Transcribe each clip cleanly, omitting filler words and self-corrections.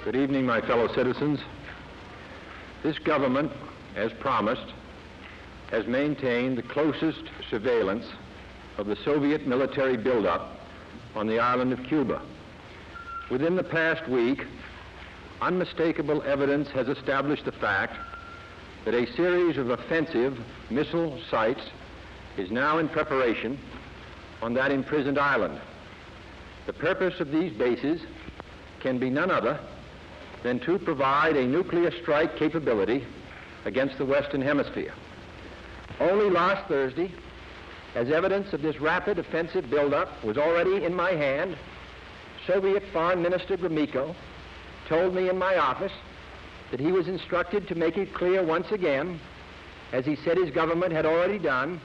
Good evening, my fellow citizens. This government, as promised, has maintained the closest surveillance of the Soviet military buildup on the island of Cuba. Within the past week, unmistakable evidence has established the fact that a series of offensive missile sites is now in preparation on that imprisoned island. The purpose of these bases can be none other than to provide a nuclear strike capability against the Western Hemisphere. Only last Thursday, as evidence of this rapid offensive buildup was already in my hand, Soviet Foreign Minister Gromyko told me in my office that he was instructed to make it clear once again, as he said his government had already done,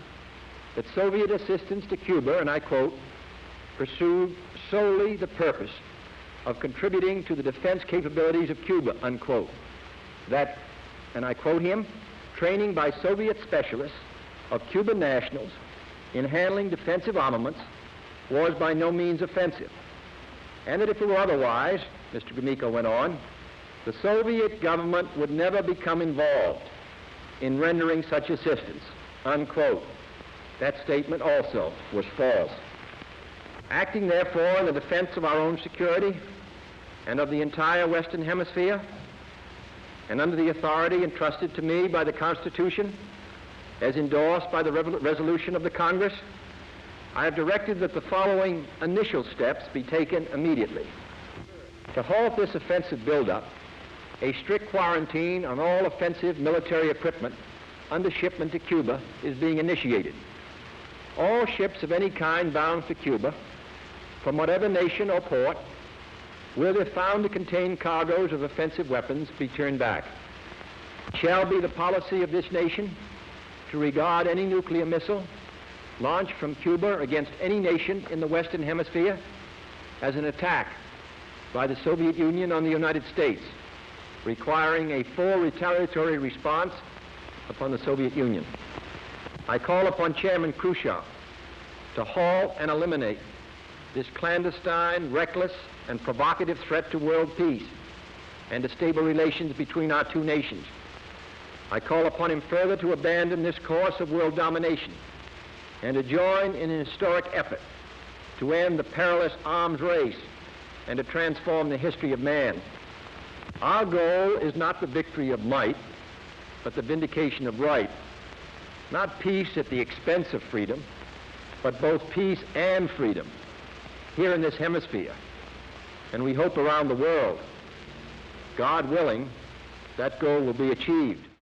that Soviet assistance to Cuba, and I quote, pursued solely the purpose of contributing to the defense capabilities of Cuba, unquote. That, and I quote him, training by Soviet specialists of Cuban nationals in handling defensive armaments was by no means offensive. And that if it were otherwise, Mr. Gromyko went on, the Soviet government would never become involved in rendering such assistance, unquote. That statement also was false. Acting therefore in the defense of our own security and of the entire Western Hemisphere, and under the authority entrusted to me by the Constitution, as endorsed by the resolution of the Congress, I have directed that the following initial steps be taken immediately. To halt this offensive buildup, a strict quarantine on all offensive military equipment under shipment to Cuba is being initiated. All ships of any kind bound for Cuba, from whatever nation or port, will, if found to contain cargoes of offensive weapons, be turned back. It shall be the policy of this nation to regard any nuclear missile launched from Cuba against any nation in the Western Hemisphere as an attack by the Soviet Union on the United States, requiring a full retaliatory response upon the Soviet Union. I call upon Chairman Khrushchev to halt and eliminate this clandestine, reckless, and provocative threat to world peace and to stable relations between our two nations. I call upon him further to abandon this course of world domination and to join in an historic effort to end the perilous arms race and to transform the history of man. Our goal is not the victory of might, but the vindication of right. Not peace at the expense of freedom, but both peace and freedom here in this hemisphere, and we hope around the world. God willing, that goal will be achieved.